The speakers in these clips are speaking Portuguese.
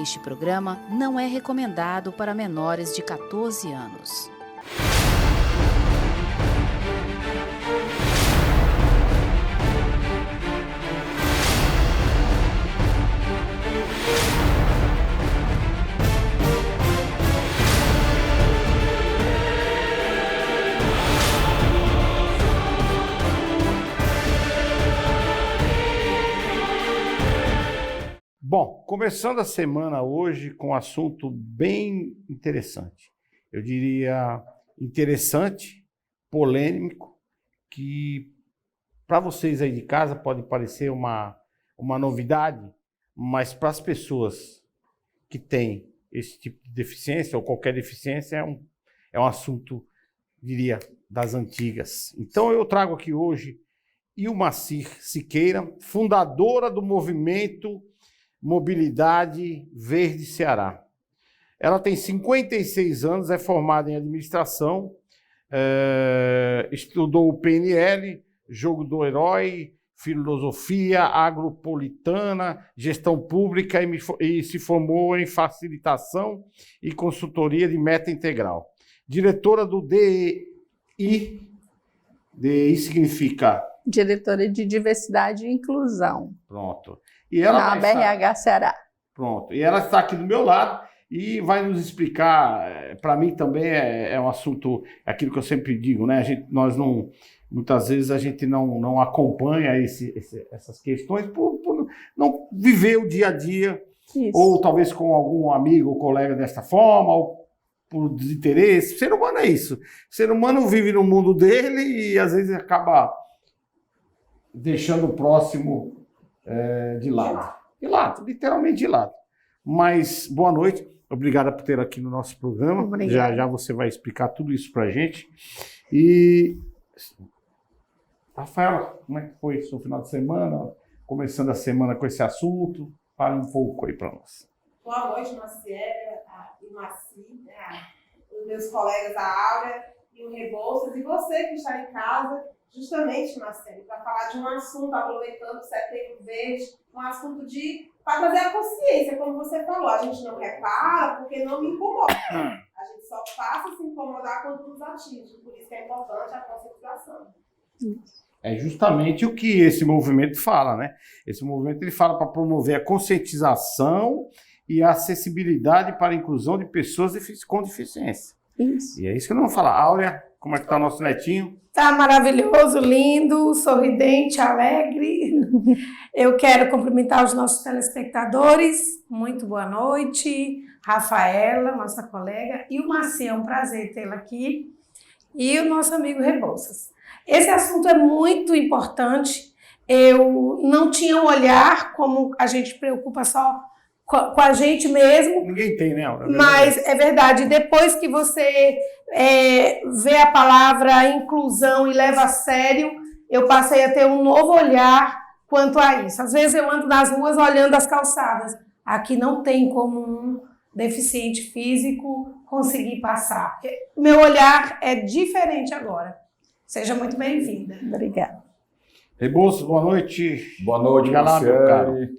Este programa não é recomendado para menores de 14 anos. Bom, começando a semana hoje com um assunto bem interessante. Eu diria interessante, polêmico, que para vocês aí de casa pode parecer uma novidade, mas para as pessoas que têm esse tipo de deficiência ou qualquer deficiência é um assunto, diria, das antigas. Então eu trago aqui hoje Ilmacir Siqueira, fundadora do movimento Mobilidade Verde Ceará. Ela tem 56 anos, é formada em administração, estudou o PNL, jogo do herói, filosofia agropolitana, gestão pública e se formou em facilitação e consultoria de meta integral. Diretora do DI. DI significa? Diretora de Diversidade e Inclusão. Pronto. E ela na BRH Ceará. Pronto. E ela está aqui do meu lado e vai nos explicar. Para mim também é um assunto, aquilo que eu sempre digo, né? Muitas vezes a gente não acompanha essas questões por não viver o dia a dia. Isso. Ou talvez com algum amigo ou colega desta forma, ou por desinteresse. O ser humano é isso. O ser humano vive no mundo dele e às vezes acaba deixando o próximo de lado. De lado, literalmente de lado. Mas, boa noite. Obrigada por ter aqui no nosso programa. Obrigada. Já você vai explicar tudo isso pra gente. E, Rafaela, como é que foi o seu final de semana? Começando a semana com esse assunto. Fale um pouco aí para nós. Boa noite, Marciela, e Marci, os meus colegas, a Áurea e o Rebouças, e você que está em casa, justamente, Marcelo, para falar de um assunto, aproveitando o Setembro Verde, um assunto para trazer a consciência, como você falou, a gente não repara porque não me incomoda. A gente só passa a se incomodar quando nos atinge, por isso que é importante a conscientização. É justamente o que esse movimento fala, né? Esse movimento ele fala para promover a conscientização e a acessibilidade para a inclusão de pessoas com deficiência. Isso. E é isso que nós vamos falar. Áurea, como é que está o nosso netinho? Tá maravilhoso, lindo, sorridente, alegre. Eu quero cumprimentar os nossos telespectadores. Muito boa noite. Rafaela, nossa colega, e o Marci, é um prazer tê-la aqui. E o nosso amigo Rebouças. Esse assunto é muito importante. Eu não tinha um olhar como a gente preocupa só com a gente mesmo. Ninguém tem, né? Mas é verdade, depois que você vê a palavra inclusão e leva a sério, eu passei a ter um novo olhar quanto a isso. Às vezes eu ando nas ruas olhando as calçadas. Aqui não tem como um deficiente físico conseguir passar. Meu olhar é diferente agora. Seja muito bem-vinda. Obrigada. Rebouças, boa noite. Boa noite, Marciele.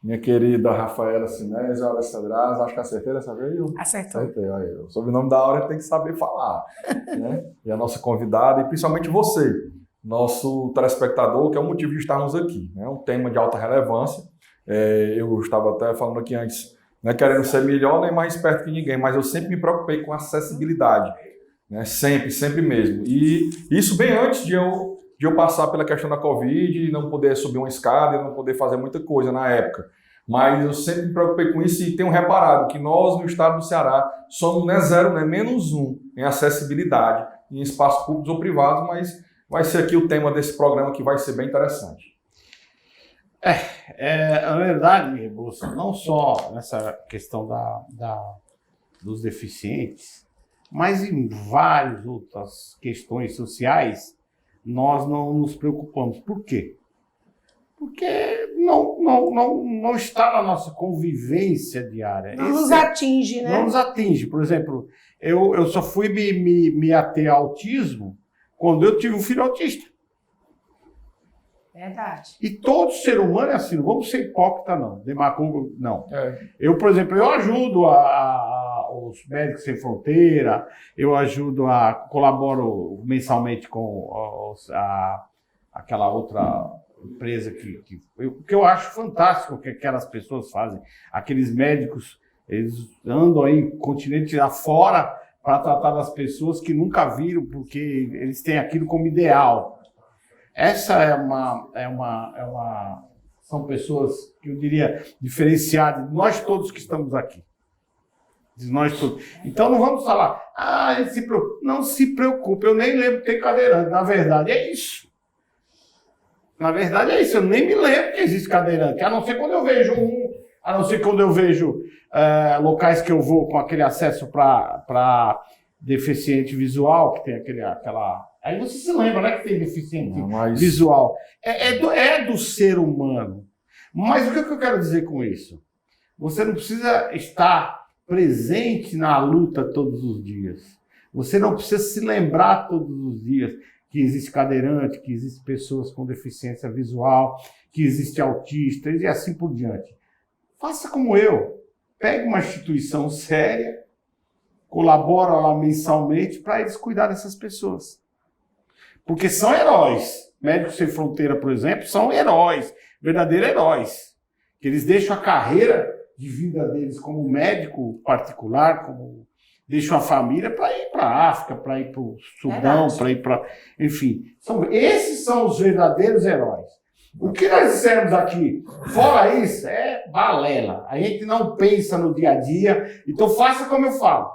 Minha querida Rafaela Sinés, Alessandra, acho que acertei dessa vez? Acertou. Acertei, olha, o sobrenome da Áurea tem que saber falar, né? E a nossa convidada, e principalmente você, nosso telespectador, que é o motivo de estarmos aqui, né? Um tema de alta relevância. Eu estava até falando aqui antes, não é querendo ser melhor nem mais esperto que ninguém, mas eu sempre me preocupei com acessibilidade, né? Sempre mesmo. E isso bem antes de eu passar pela questão da Covid e não poder subir uma escada e não poder fazer muita coisa na época. Mas eu sempre me preocupei com isso e tenho reparado que nós, no estado do Ceará, somos não é zero, não é menos um em acessibilidade, em espaços públicos ou privados, mas vai ser aqui o tema desse programa que vai ser bem interessante. Na verdade, Rebouças, não só nessa questão dos deficientes, mas em várias outras questões sociais, nós não nos preocupamos. Por quê? Porque não está na nossa convivência diária. Não nos atinge, né? Não nos atinge. Por exemplo, eu só fui me ater ao autismo quando eu tive um filho autista. Verdade. E todo ser humano é assim, não vamos ser hipócrita, não. Demagogo, não. Eu, por exemplo, eu ajudo os Médicos Sem Fronteira, colaboro mensalmente com aquela outra empresa que eu acho fantástico o que aquelas pessoas fazem. Aqueles médicos, eles andam aí continente afora para tratar das pessoas que nunca viram, porque eles têm aquilo como ideal. Essa são pessoas que eu diria diferenciadas, nós todos que estamos aqui. Nós todos. Então não vamos falar, não se preocupe, eu nem lembro de ter cadeirante. Na verdade é isso. Eu nem me lembro que existe cadeirante, a não ser quando eu vejo locais que eu vou com aquele acesso para deficiente visual, que tem aquela... Aí você se lembra, né, que tem deficiente visual. É do ser humano. Mas o que eu quero dizer com isso? Você não precisa estar presente na luta todos os dias. Você não precisa se lembrar todos os dias que existe cadeirante, que existe pessoas com deficiência visual, que existe autistas e assim por diante. Faça como eu. Pegue uma instituição séria, colabora lá mensalmente para eles cuidar dessas pessoas. Porque são heróis. Médicos Sem Fronteira, por exemplo, são heróis, verdadeiros heróis. Que eles deixam a carreira de vida deles como médico particular, deixam a família para ir para a África, para ir para o Sudão, para ir para... Enfim, esses são os verdadeiros heróis. O que nós dissemos aqui, fora isso, é balela. A gente não pensa no dia a dia, então faça como eu falo.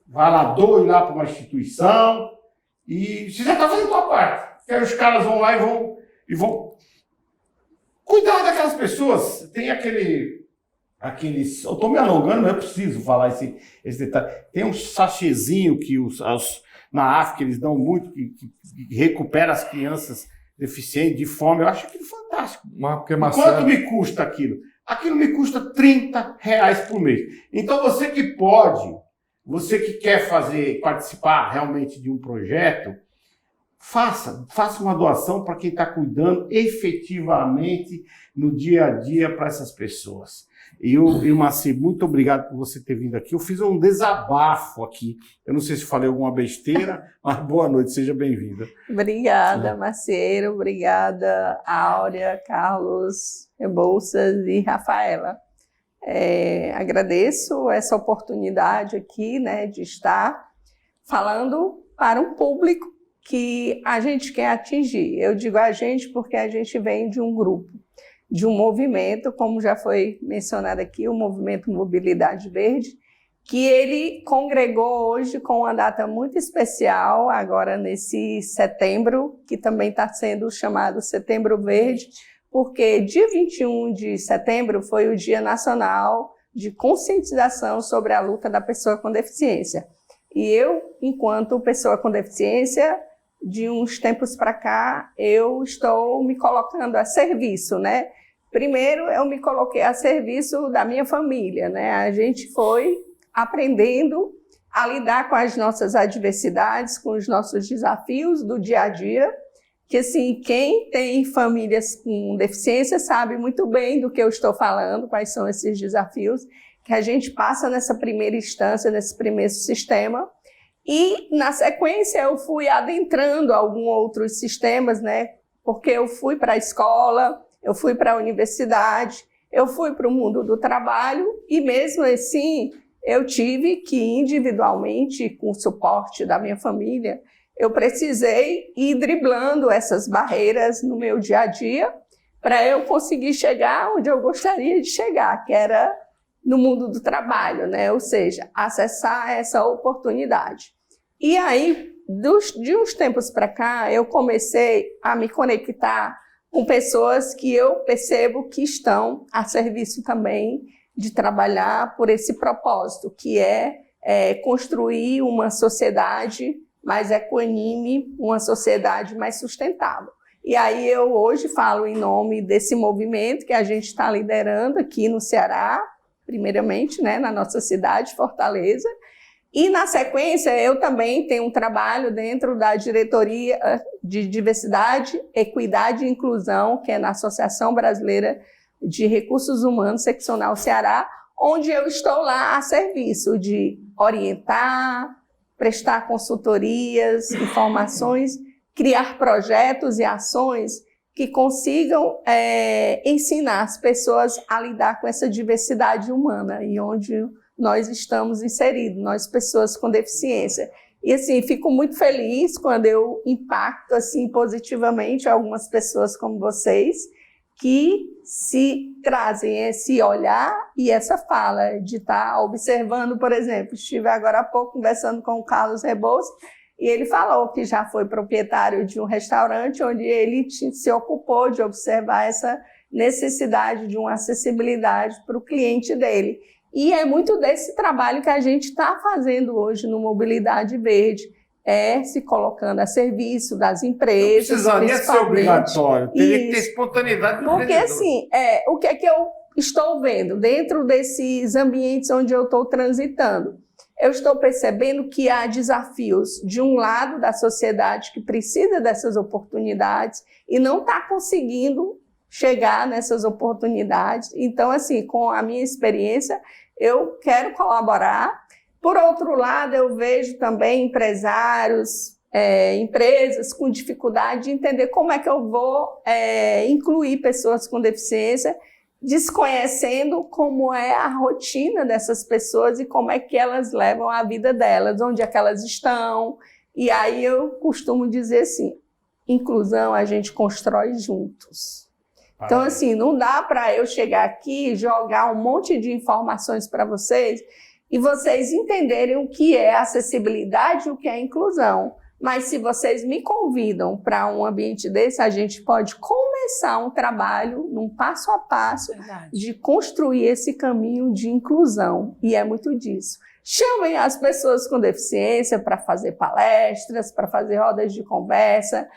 Vai lá, doe lá para uma instituição e você já está fazendo a sua parte. Porque aí os caras vão lá e vão cuidar daquelas pessoas. Tem aqueles... Eu estou me alongando, mas eu preciso falar esse detalhe. Tem um sachêzinho que na África eles dão muito, que recupera as crianças deficientes, de fome. Eu acho aquilo fantástico. Quanto me custa aquilo? Aquilo me custa R$30 por mês. Então você que quer participar realmente de um projeto, faça uma doação para quem está cuidando efetivamente no dia a dia para essas pessoas. E Maci, muito obrigado por você ter vindo aqui. Eu fiz um desabafo aqui. Eu não sei se falei alguma besteira, mas boa noite, seja bem-vinda. Obrigada, Macieiro. Obrigada, Áurea, Carlos, Rebouças e Rafaela. Agradeço essa oportunidade aqui, né, de estar falando para um público que a gente quer atingir. Eu digo a gente porque a gente vem de um grupo, de um movimento, como já foi mencionado aqui, o Movimento Mobilidade Verde, que ele congregou hoje com uma data muito especial, agora nesse setembro, que também está sendo chamado Setembro Verde, porque dia 21 de setembro foi o Dia Nacional de Conscientização sobre a Luta da Pessoa com Deficiência. E eu, enquanto pessoa com deficiência, de uns tempos para cá, eu estou me colocando a serviço, né? Primeiro, eu me coloquei a serviço da minha família, né? A gente foi aprendendo a lidar com as nossas adversidades, com os nossos desafios do dia a dia, que assim, quem tem famílias com deficiência sabe muito bem do que eu estou falando, quais são esses desafios que a gente passa nessa primeira instância, nesse primeiro sistema. E, na sequência, eu fui adentrando alguns outros sistemas, né? Porque eu fui para a escola, eu fui para a universidade, eu fui para o mundo do trabalho e, mesmo assim, eu tive que, individualmente, com o suporte da minha família, eu precisei ir driblando essas barreiras no meu dia a dia para eu conseguir chegar onde eu gostaria de chegar, que era no mundo do trabalho, né? Ou seja, acessar essa oportunidade. E aí, de uns tempos para cá, eu comecei a me conectar com pessoas que eu percebo que estão a serviço também de trabalhar por esse propósito, que é construir uma sociedade mais equânime, uma sociedade mais sustentável. E aí eu hoje falo em nome desse movimento que a gente está liderando aqui no Ceará, primeiramente, né, na nossa cidade, Fortaleza, E, na sequência, eu também tenho um trabalho dentro da Diretoria de Diversidade, Equidade e Inclusão, que é na Associação Brasileira de Recursos Humanos Seccional Ceará, onde eu estou lá a serviço de orientar, prestar consultorias, informações, criar projetos e ações que consigam ensinar as pessoas a lidar com essa diversidade humana e onde nós estamos inseridos, nós pessoas com deficiência. E assim, fico muito feliz quando eu impacto assim positivamente algumas pessoas como vocês, que se trazem esse olhar e essa fala de estar observando, por exemplo, estive agora há pouco conversando com o Carlos Rebouças, e ele falou que já foi proprietário de um restaurante onde ele se ocupou de observar essa necessidade de uma acessibilidade para o cliente dele. E é muito desse trabalho que a gente está fazendo hoje no Mobilidade Verde, se colocando a serviço das empresas. Não precisaria ser obrigatório, teria que ter espontaneidade do Porque empreendedor. assim, o que é que eu estou vendo dentro desses ambientes onde eu estou transitando? Eu estou percebendo que há desafios de um lado da sociedade que precisa dessas oportunidades e não está conseguindo chegar nessas oportunidades. Então, assim, com a minha experiência, eu quero colaborar. Por outro lado, eu vejo também empresários, empresas com dificuldade de entender como é que eu vou incluir pessoas com deficiência, desconhecendo como é a rotina dessas pessoas e como é que elas levam a vida delas, onde é que elas estão. E aí eu costumo dizer assim, inclusão a gente constrói juntos. Então, assim, não dá para eu chegar aqui e jogar um monte de informações para vocês e vocês entenderem o que é acessibilidade e o que é inclusão. Mas se vocês me convidam para um ambiente desse, a gente pode começar um trabalho, num passo a passo, de construir esse caminho de inclusão. E é muito disso. Chamem as pessoas com deficiência para fazer palestras, para fazer rodas de conversa,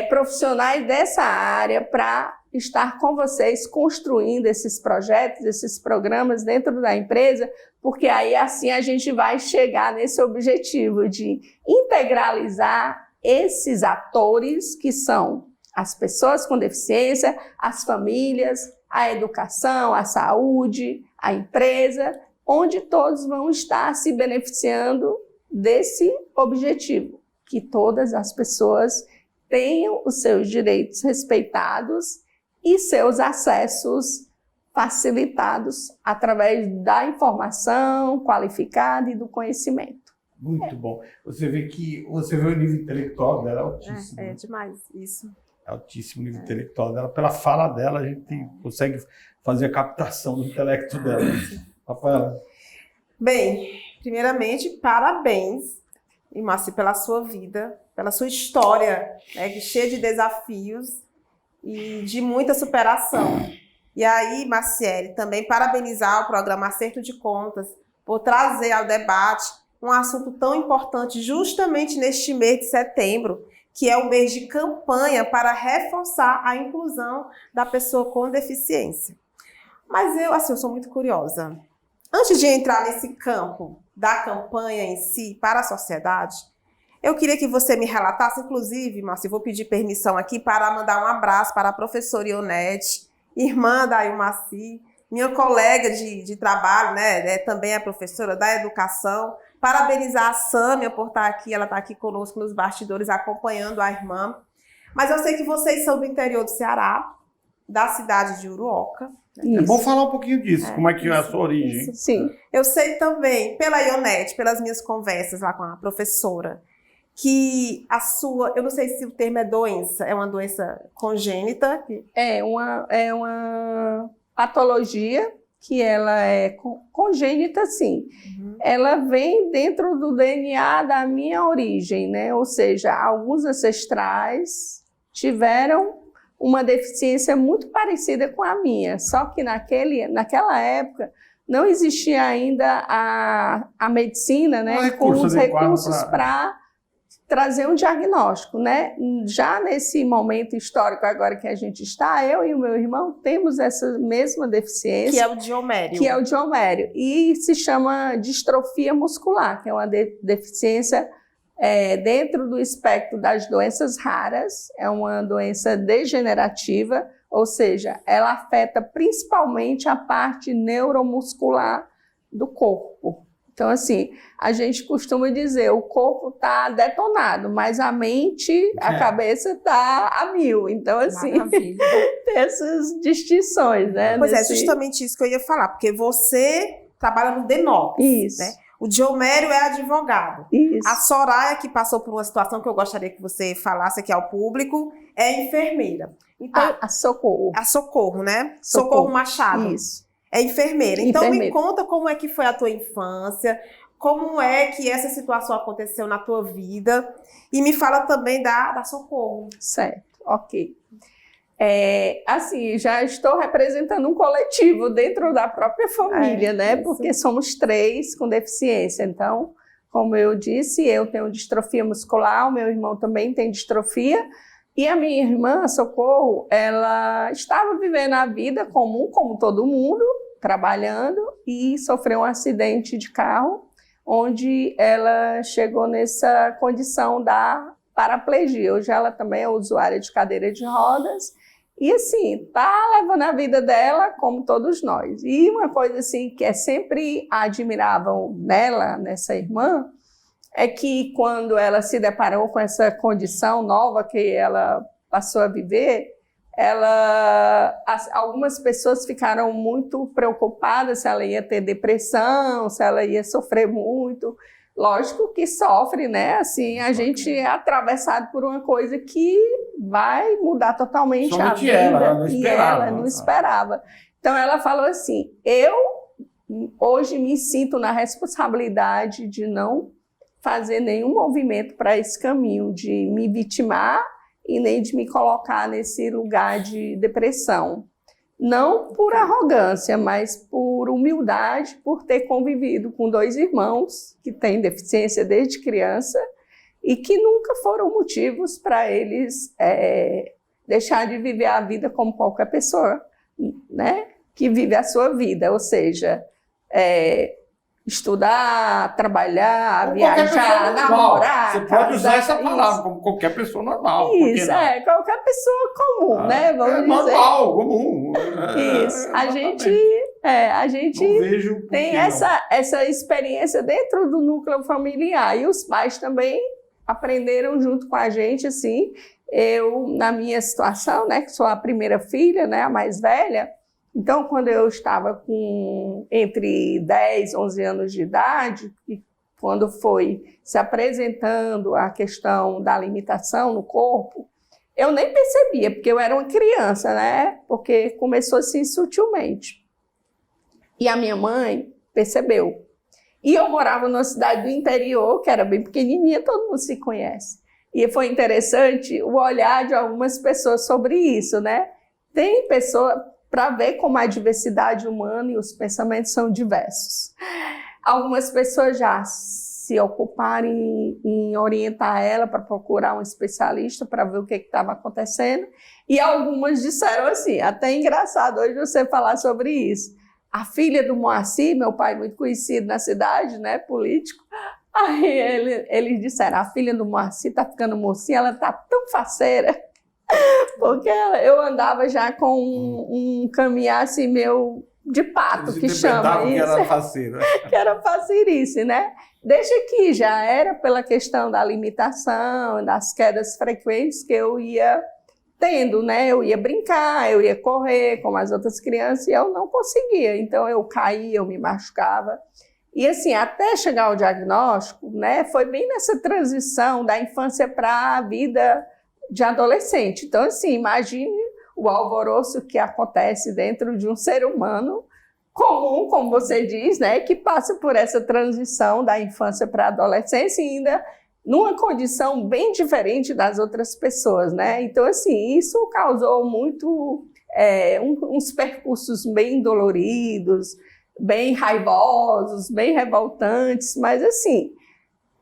profissionais dessa área para estar com vocês construindo esses projetos, esses programas dentro da empresa, porque aí assim a gente vai chegar nesse objetivo de integralizar esses atores que são as pessoas com deficiência, as famílias, a educação, a saúde, a empresa, onde todos vão estar se beneficiando desse objetivo, que todas as pessoas tenham os seus direitos respeitados e seus acessos facilitados através da informação qualificada e do conhecimento. Muito bom. Você vê o nível intelectual dela é altíssimo. É demais isso. É altíssimo o nível intelectual dela. Pela fala dela, a gente consegue fazer a captação do intelecto dela. Rafaela. Bem, primeiramente, parabéns, Imaci, pela sua vida, pela sua história, né, cheia de desafios e de muita superação. E aí, Maciele, também parabenizar o programa Acerto de Contas por trazer ao debate um assunto tão importante justamente neste mês de setembro, que é o mês de campanha para reforçar a inclusão da pessoa com deficiência. Mas eu sou muito curiosa. Antes de entrar nesse campo da campanha em si para a sociedade, eu queria que você me relatasse, inclusive, Márcia, vou pedir permissão aqui para mandar um abraço para a professora Ionete, irmã da Ilmaci, minha colega de trabalho, né, também é professora da educação. Parabenizar a Sâmia por estar aqui, ela está aqui conosco nos bastidores acompanhando a irmã. Mas eu sei que vocês são do interior do Ceará, da cidade de Uruoca. É bom falar um pouquinho disso, como é que é a sua origem. Isso, sim. Eu sei também, pela Ionete, pelas minhas conversas lá com a professora, que a sua, eu não sei se o termo é doença, é uma doença congênita. É uma patologia que ela é congênita, sim. Uhum. Ela vem dentro do DNA da minha origem, né? Ou seja, alguns ancestrais tiveram uma deficiência muito parecida com a minha, só que naquela época não existia ainda a medicina, né, com os recursos para trazer um diagnóstico, né? Já nesse momento histórico agora que a gente está, eu e o meu irmão temos essa mesma deficiência. Que é o diomério. Que é o diomério. E se chama distrofia muscular, que é uma deficiência dentro do espectro das doenças raras, é uma doença degenerativa, ou seja, ela afeta principalmente a parte neuromuscular do corpo. Então, assim, a gente costuma dizer, o corpo está detonado, mas a mente, a cabeça está a mil. Então, assim, tem essas distinções, né? Pois é, justamente isso que eu ia falar, porque você trabalha no DENOPS, Isso. né? O Diomério é advogado. Isso. A Soraya, que passou por uma situação que eu gostaria que você falasse aqui ao público, é enfermeira. Então, A Socorro. a Socorro, né? Socorro Machado. Isso. É enfermeira. Então, Enfermeira. me conta como é que foi a tua infância, como é que essa situação aconteceu na tua vida, e me fala também da Socorro. Certo, ok. Assim, já estou representando um coletivo dentro da própria família, né? Isso. Porque somos 3 com deficiência. Então, como eu disse, eu tenho distrofia muscular, o meu irmão também tem distrofia, e a minha irmã, Socorro, ela estava vivendo a vida comum, como todo mundo, trabalhando, e sofreu um acidente de carro, onde ela chegou nessa condição da paraplegia. Hoje ela também é usuária de cadeira de rodas, e assim, tá levando a vida dela como todos nós. E uma coisa assim que é sempre admirável nela, nessa irmã, é que quando ela se deparou com essa condição nova que ela passou a viver, algumas pessoas ficaram muito preocupadas se ela ia ter depressão, se ela ia sofrer muito. Lógico que sofre, né? Assim, a gente é atravessado por uma coisa que vai mudar totalmente Somente a vida. ela não esperava. E ela não esperava. Então ela falou assim, eu hoje me sinto na responsabilidade de não fazer nenhum movimento para esse caminho, de me vitimar e nem de me colocar nesse lugar de depressão. Não por arrogância, mas por humildade, por ter convivido com 2 irmãos que têm deficiência desde criança e que nunca foram motivos para eles deixar de viver a vida como qualquer pessoa, né, que vive a sua vida, ou seja, estudar, trabalhar, Como viajar, namorar. Você pode usar essa casar, palavra isso. como qualquer pessoa normal. Isso, qualquer pessoa comum, né? Vamos dizer. Normal, comum. Isso. A gente Não vejo por tem que essa experiência dentro do núcleo familiar. E os pais também aprenderam junto com a gente, assim. Eu, na minha situação, né, que sou a primeira filha, né, a mais velha, então, quando eu estava com entre 10 e 11 anos de idade, e quando foi se apresentando a questão da limitação no corpo, eu nem percebia, porque eu era uma criança, né? Porque começou assim sutilmente. E a minha mãe percebeu. E eu morava numa cidade do interior, que era bem pequenininha, todo mundo se conhece. E foi interessante o olhar de algumas pessoas sobre isso, né? Tem pessoa... para ver como a diversidade humana e os pensamentos são diversos. Algumas pessoas já se ocuparam em orientar ela para procurar um especialista para ver o que estava acontecendo, e algumas disseram assim, até engraçado hoje você falar sobre isso. A filha do Moacir, meu pai muito conhecido na cidade, né, político, aí eles disseram, a filha do Moacir está ficando mocinha, ela está tão faceira, porque eu andava já com um caminhar assim meu de pato, que chama isso. Que era faceira. Que era facerice, né? Desde que já era pela questão da limitação, das quedas frequentes que eu ia tendo, né? Eu ia brincar, eu ia correr como as outras crianças e eu não conseguia. Então eu caía, eu me machucava. E assim, até chegar ao diagnóstico, né? Foi bem nessa transição da infância para a vida de adolescente. Então, assim, imagine o alvoroço que acontece dentro de um ser humano comum, como você diz, né, que passa por essa transição da infância para a adolescência e ainda numa condição bem diferente das outras pessoas, né? Então, assim, isso causou muito, uns percursos bem doloridos, bem raivosos, bem revoltantes, mas, assim,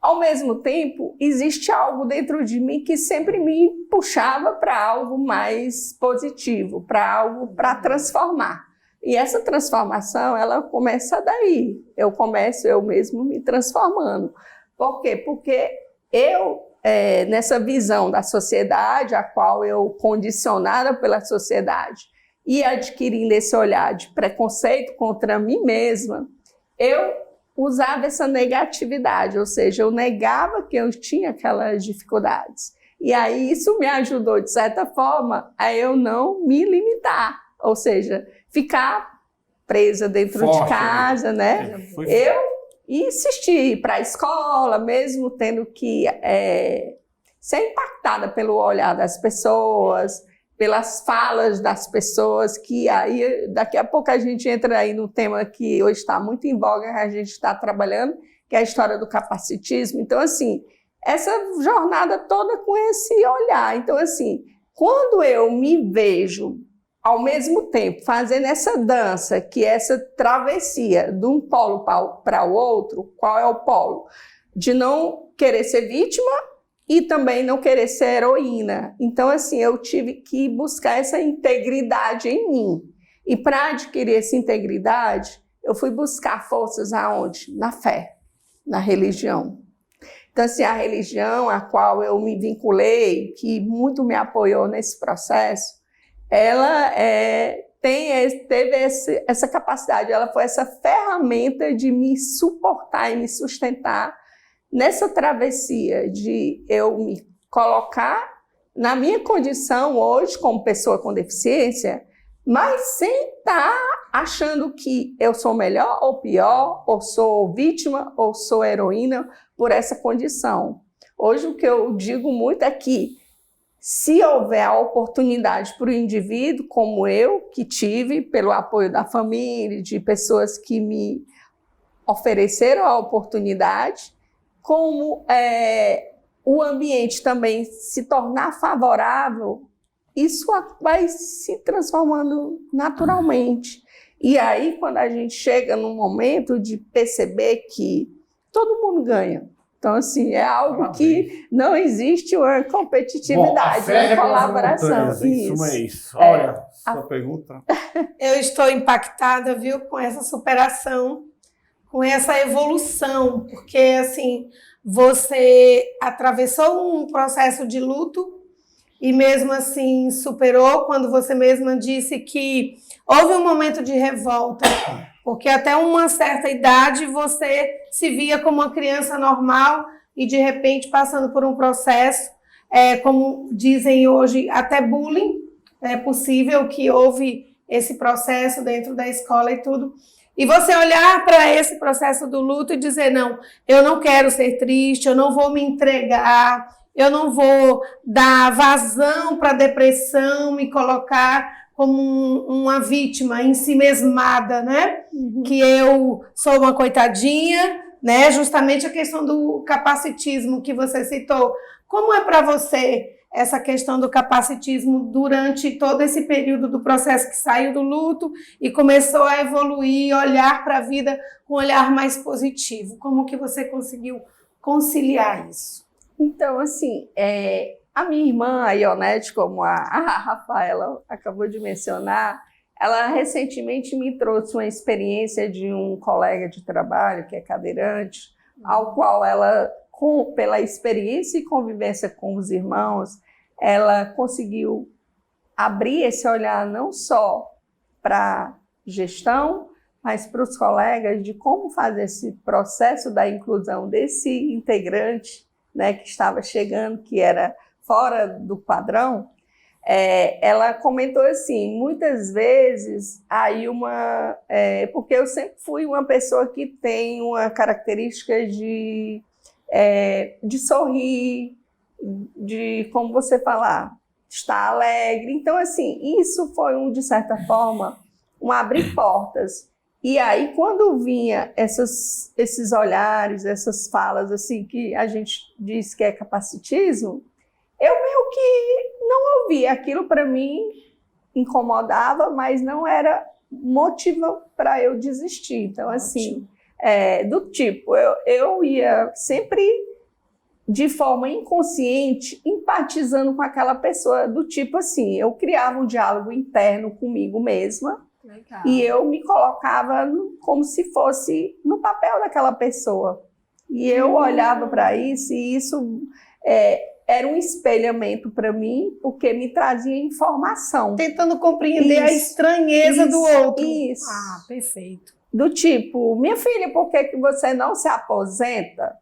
ao mesmo tempo, existe algo dentro de mim que sempre me puxava para algo mais positivo, para algo para transformar. E essa transformação, ela começa daí. Eu começo eu mesmo me transformando. Por quê? Porque eu, nessa visão da sociedade, a qual eu, condicionada pela sociedade, e adquirindo esse olhar de preconceito contra mim mesma, eu usava essa negatividade, ou seja, eu negava que eu tinha aquelas dificuldades. E aí isso me ajudou, de certa forma, a eu não me limitar, ou seja, ficar presa dentro Forte, de casa, né? Eu insisti para a escola, mesmo tendo que ser impactada pelo olhar das pessoas, pelas falas das pessoas, que aí daqui a pouco a gente entra aí no tema que hoje está muito em voga, que a gente está trabalhando, que é a história do capacitismo. Então, assim, essa jornada toda com esse olhar. Então, assim, quando eu me vejo, ao mesmo tempo, fazendo essa dança, que é essa travessia de um polo para o outro, qual é o polo? De não querer ser vítima e também não querer ser heroína. Então, assim, eu tive que buscar essa integridade em mim. E para adquirir essa integridade, eu fui buscar forças aonde? Na fé, na religião. Então, assim, a religião a qual eu me vinculei, que muito me apoiou nesse processo, ela teve essa capacidade, ela foi essa ferramenta de me suportar e me sustentar nessa travessia de eu me colocar na minha condição hoje como pessoa com deficiência, mas sem estar achando que eu sou melhor ou pior, ou sou vítima, ou sou heroína por essa condição. Hoje o que eu digo muito é que se houver a oportunidade para o indivíduo, como eu, que tive, pelo apoio da família, de pessoas que me ofereceram a oportunidade, como o ambiente também se tornar favorável, isso vai se transformando naturalmente. E aí, quando a gente chega num momento de perceber que todo mundo ganha. Então, assim, é algo que não existe uma competitividade, uma colaboração. Isso é isso. Olha, sua pergunta. Eu estou impactada, viu, com essa superação, com essa evolução, porque, assim, você atravessou um processo de luto e mesmo assim superou, quando você mesma disse que houve um momento de revolta, porque até uma certa idade você se via como uma criança normal e de repente passando por um processo, como dizem hoje, até bullying, é possível que houve esse processo dentro da escola e tudo. E você olhar para esse processo do luto e dizer, não, eu não quero ser triste, eu não vou me entregar, eu não vou dar vazão para a depressão, me colocar como uma vítima ensimesmada, né? Uhum. Que eu sou uma coitadinha, né? Justamente a questão do capacitismo que você citou. Como é para você essa questão do capacitismo durante todo esse período do processo que saiu do luto e começou a evoluir, olhar para a vida com um olhar mais positivo? Como que você conseguiu conciliar isso? Então, assim, a minha irmã, a Ionete, como a Rafaela acabou de mencionar, ela recentemente me trouxe uma experiência de um colega de trabalho, que é cadeirante, ao qual ela, pela experiência e convivência com os irmãos, ela conseguiu abrir esse olhar não só para gestão, mas para os colegas de como fazer esse processo da inclusão desse integrante, né, que estava chegando, que era fora do padrão. Ela comentou assim, muitas vezes, aí porque eu sempre fui uma pessoa que tem uma característica de sorrir, de, como você falar, estar alegre. Então, assim, isso foi, de certa forma, um abrir portas. E aí, quando vinha esses olhares, essas falas, assim, que a gente diz que é capacitismo, eu meio que não ouvia. Aquilo, para mim, incomodava, mas não era motivo para eu desistir. Então, assim, do tipo, eu ia sempre de forma inconsciente, empatizando com aquela pessoa, do tipo assim, eu criava um diálogo interno comigo mesma, Legal. e eu me colocava como se fosse no papel daquela pessoa. E eu olhava para isso, e isso era um espelhamento para mim, porque me trazia informação. Tentando compreender a estranheza do outro. Isso. Ah, perfeito. Do tipo, minha filha, por que você não se aposenta?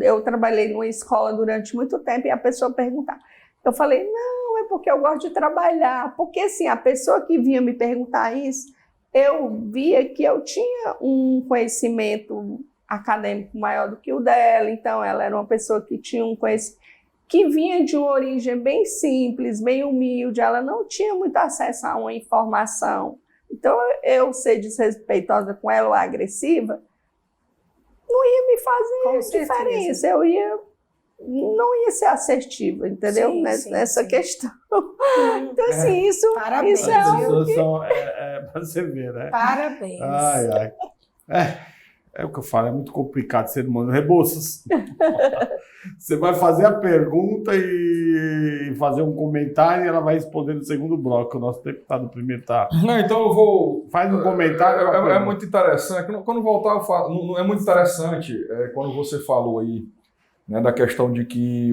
Eu trabalhei numa escola durante muito tempo e a pessoa perguntava. Eu falei, não, é porque eu gosto de trabalhar. Porque assim, a pessoa que vinha me perguntar isso, eu via que eu tinha um conhecimento acadêmico maior do que o dela, então ela era uma pessoa que tinha um conhecimento que vinha de uma origem bem simples, bem humilde, ela não tinha muito acesso a uma informação. Então, eu ser desrespeitosa com ela ou agressiva, não ia me fazer diferença, não ia ser assertiva, entendeu? Nessa questão. Então, assim, isso, Parabéns, isso é As algo pessoas que... são, para você ver, né? Parabéns. Ai, ai. É o que eu falo, é muito complicado ser humano. Rebouças. Você vai fazer a pergunta e fazer um comentário e ela vai responder no segundo bloco. O nosso deputado no primeiro tá. Não, então eu vou. Faz um comentário. É muito interessante. Quando voltar, eu falo. É muito interessante quando você falou aí, né, da questão de que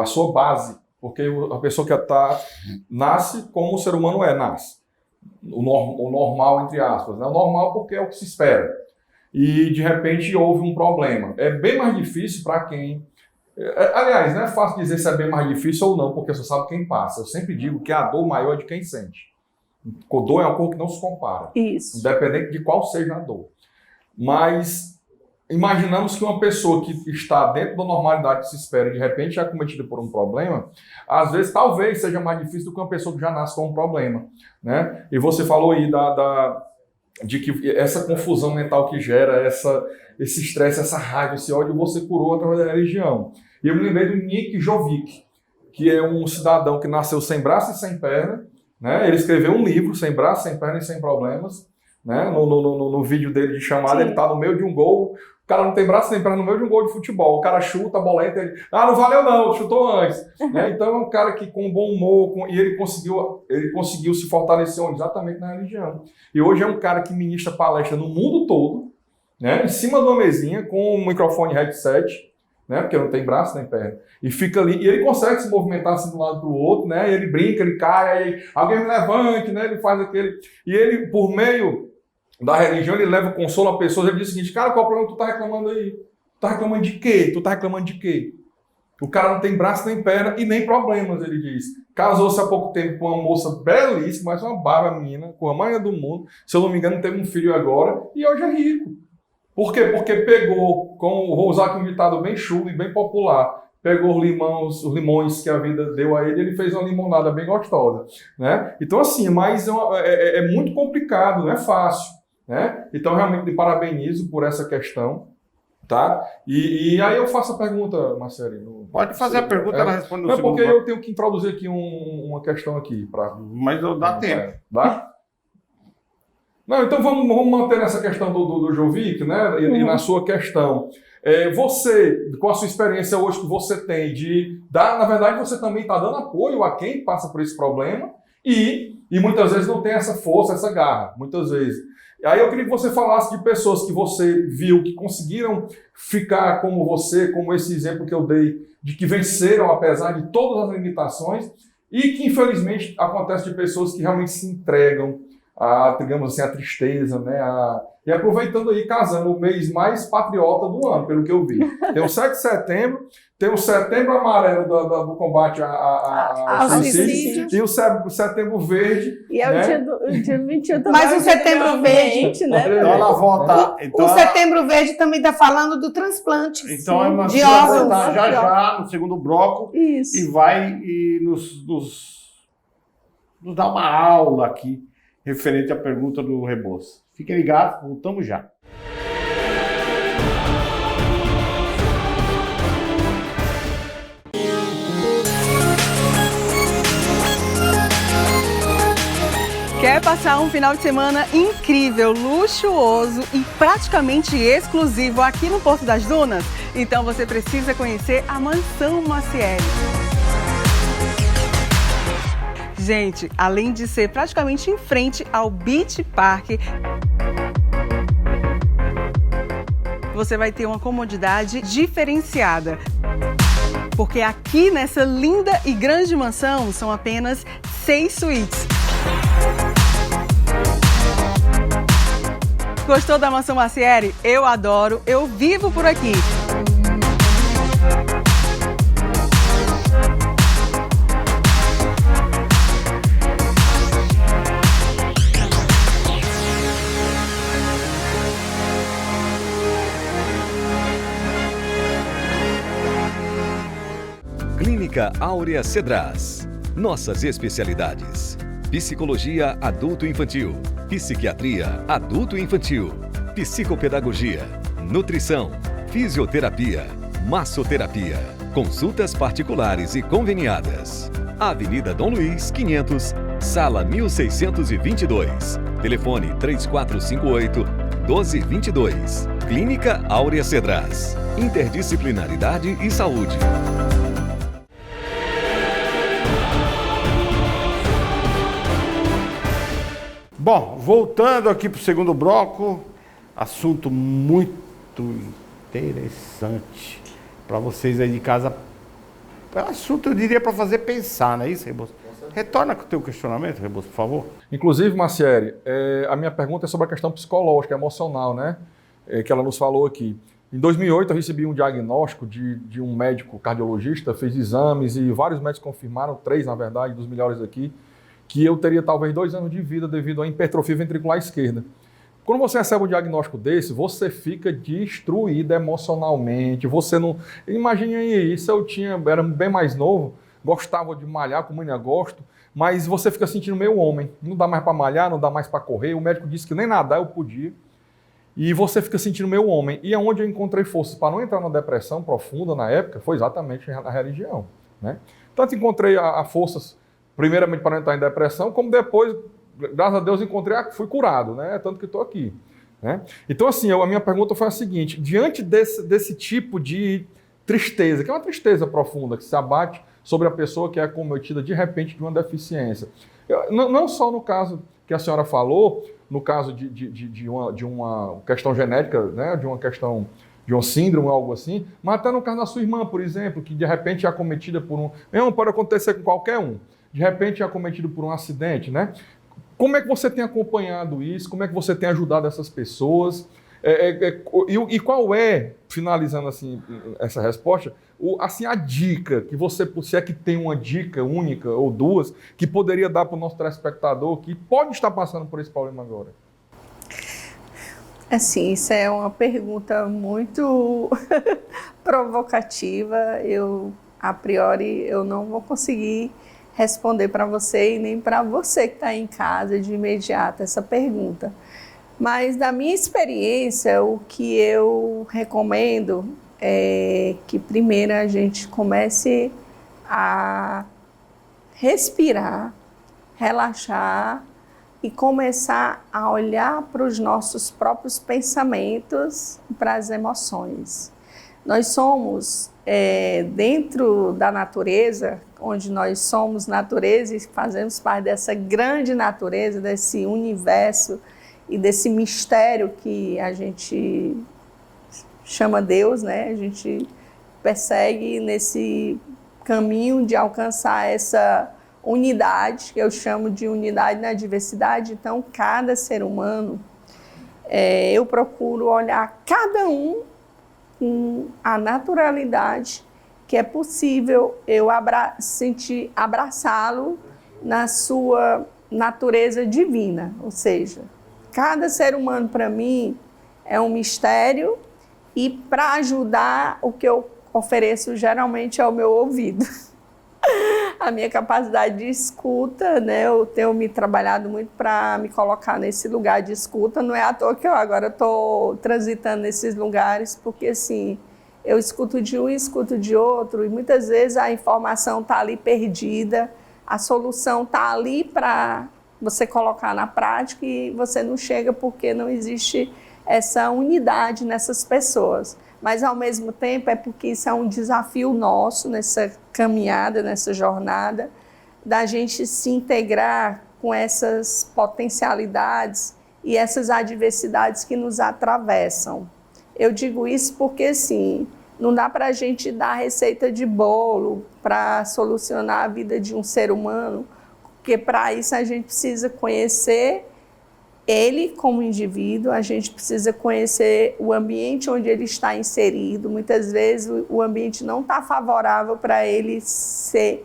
a sua base, porque a pessoa que nasce como o ser humano nasce. O normal, entre aspas. Né? O normal porque é o que se espera. E, de repente, houve um problema. É bem mais difícil para quem... Aliás, não é fácil dizer se é bem mais difícil ou não, porque você sabe quem passa. Eu sempre digo que a dor maior é de quem sente. A dor é uma coisa que não se compara. Isso. Independente de qual seja a dor. Mas, imaginamos que uma pessoa que está dentro da normalidade que se espera, de repente é acometida por um problema, às vezes, talvez, seja mais difícil do que uma pessoa que já nasce com um problema. Né? E você falou aí de que essa confusão mental que gera, esse estresse, essa raiva, esse ódio, você curou através da religião. E eu me lembrei do Nick Jovic, que é um cidadão que nasceu sem braço e sem perna, né? Ele escreveu um livro, Sem Braço, Sem Perna e Sem Problemas, né? No vídeo dele de chamada, ele está no meio de um gol, o cara não tem braço nem perna, no meio de um gol de futebol, o cara chuta a boleta, ele, não valeu não, chutou antes. Né? Então é um cara que com bom humor, e ele conseguiu se fortalecer exatamente na religião. E hoje é um cara que ministra palestra no mundo todo, né? Em cima de uma mesinha, com um microfone headset, né? Porque não tem braço nem perna. E fica ali, e ele consegue se movimentar assim de um lado para o outro, né? E ele brinca, ele cai, aí alguém me levante, né? Ele faz aquele... E ele, por meio da religião, ele leva o consolo a pessoas. Ele diz o seguinte, cara, qual é o problema que tu tá reclamando aí? Tu tá reclamando de quê? Tu tá reclamando de quê? O cara não tem braço nem perna e nem problemas, ele diz. Casou-se há pouco tempo com uma moça belíssima, mas uma barba menina, com a manha do mundo. Se eu não me engano, teve um filho agora e hoje é rico. Por quê? Porque pegou, vou usar aqui um ditado bem chulo e bem popular, pegou os limões que a vida deu a ele e ele fez uma limonada bem gostosa. Né? Então, assim, mas é muito complicado, não é fácil. Né? Então, realmente, me parabenizo por essa questão. Tá? E aí eu faço a pergunta, Marcelino. Pode fazer a pergunta, ela responde no segundo. segundo Porque eu tenho que introduzir aqui uma questão aqui. Mas dá tempo. Dá? Não, então vamos manter essa questão do Jovic, né? E na sua questão. Você, com a sua experiência hoje que você tem de dar, na verdade, você também está dando apoio a quem passa por esse problema e muitas vezes não tem essa força, essa garra, muitas vezes. Aí eu queria que você falasse de pessoas que você viu que conseguiram ficar como você, como esse exemplo que eu dei, de que venceram apesar de todas as limitações e que infelizmente acontece de pessoas que realmente se entregam digamos assim, a tristeza, né? E aproveitando aí, casando o mês mais patriota do ano, pelo que eu vi. Tem o 7 de setembro, tem o setembro amarelo do combate ao suicídio e o setembro verde. E é o dia 21 também. Mas o setembro verde, né? Então ela volta. Então o setembro verde também está falando do transplante. Então a de Marcela vai órgãos. voltar já no segundo bloco. Isso. E vai nos dar uma aula aqui referente à pergunta do Rebouças. Fiquem ligados, voltamos já. Quer passar um final de semana incrível, luxuoso e praticamente exclusivo aqui no Porto das Dunas? Então você precisa conhecer a Mansão Maciel. Gente, além de ser praticamente em frente ao Beach Park, você vai ter uma comodidade diferenciada. Porque aqui nessa linda e grande mansão são apenas 6 suítes. Gostou da Mansão Maciel? Eu adoro, eu vivo por aqui. Clínica Áurea Cedras. Nossas especialidades: psicologia adulto-infantil, psiquiatria adulto-infantil, psicopedagogia, nutrição, fisioterapia, massoterapia, consultas particulares e conveniadas. Avenida Dom Luiz, 500, sala 1622. Telefone 3458-1222. Clínica Áurea Cedras. Interdisciplinaridade e saúde. Bom, voltando aqui para o segundo bloco, assunto muito interessante para vocês aí de casa. Assunto, eu diria, para fazer pensar, não é isso, Rebouças? Retorna com o teu questionamento, Rebouças, por favor. Inclusive, Maciel, a minha pergunta é sobre a questão psicológica, emocional, né? Que ela nos falou aqui. Em 2008, eu recebi um diagnóstico de um médico cardiologista, fez exames e vários médicos confirmaram, 3 na verdade, dos melhores aqui, que eu teria talvez 2 anos de vida devido à hipertrofia ventricular esquerda. Quando você recebe um diagnóstico desse, você fica destruído emocionalmente, você não... Imagine aí, isso era bem mais novo, gostava de malhar, como ainda gosto, mas você fica sentindo meio homem, não dá mais para malhar, não dá mais para correr, o médico disse que nem nadar eu podia, e você fica sentindo meio homem. E aonde eu encontrei forças para não entrar numa depressão profunda na época, foi exatamente na religião, né? Tanto encontrei forças primeiramente para não entrar em depressão, como depois, graças a Deus, fui curado, né? Tanto que estou aqui, né? Então, assim, a minha pergunta foi a seguinte: diante desse tipo de tristeza, que é uma tristeza profunda, que se abate sobre a pessoa que é acometida de repente de uma deficiência, não só no caso que a senhora falou, no caso de uma questão genética, né? De uma questão de um síndrome ou algo assim, mas até no caso da sua irmã, por exemplo, que de repente é acometida por pode acontecer com qualquer um. De repente é acometido por um acidente, né? Como é que você tem acompanhado isso? Como é que você tem ajudado essas pessoas? E qual é, finalizando assim essa resposta, assim, a dica que você, se é que tem uma dica única ou duas, que poderia dar para o nosso telespectador que pode estar passando por esse problema agora? Assim, isso é uma pergunta muito provocativa. A priori, eu não vou conseguir responder para você e nem para você que está em casa de imediato essa pergunta. Mas da minha experiência, o que eu recomendo é que primeiro a gente comece a respirar, relaxar e começar a olhar para os nossos próprios pensamentos e para as emoções. Nós somos, dentro da natureza, onde nós somos natureza e fazemos parte dessa grande natureza, desse universo e desse mistério que a gente chama Deus, né? A gente persegue nesse caminho de alcançar essa unidade, que eu chamo de unidade na diversidade. Então, cada ser humano, eu procuro olhar cada um com a naturalidade que é possível eu abraçá-lo na sua natureza divina. Ou seja, cada ser humano para mim é um mistério e para ajudar o que eu ofereço geralmente é o meu ouvido. A minha capacidade de escuta, né? Eu tenho me trabalhado muito para me colocar nesse lugar de escuta. Não é à toa que eu agora estou transitando nesses lugares, porque assim, eu escuto de um e escuto de outro, e muitas vezes a informação está ali perdida, a solução está ali para você colocar na prática e você não chega porque não existe essa unidade nessas pessoas. Mas, ao mesmo tempo, é porque isso é um desafio nosso nessa caminhada, nessa jornada, da gente se integrar com essas potencialidades e essas adversidades que nos atravessam. Eu digo isso porque, assim, não dá para a gente dar receita de bolo para solucionar a vida de um ser humano, porque para isso a gente precisa conhecer ele como indivíduo, a gente precisa conhecer o ambiente onde ele está inserido. Muitas vezes o ambiente não está favorável para ele se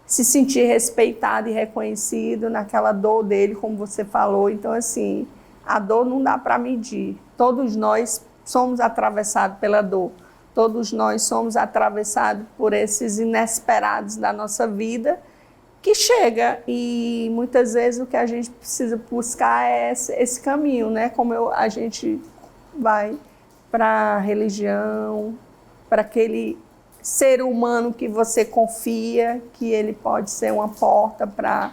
sentir respeitado e reconhecido naquela dor dele, como você falou. Então, assim, a dor não dá para medir. Todos nós somos atravessados pela dor. Todos nós somos atravessados por esses inesperados da nossa vida que chega, e muitas vezes o que a gente precisa buscar é esse caminho, né? Como a gente vai para a religião, para aquele ser humano que você confia, que ele pode ser uma porta para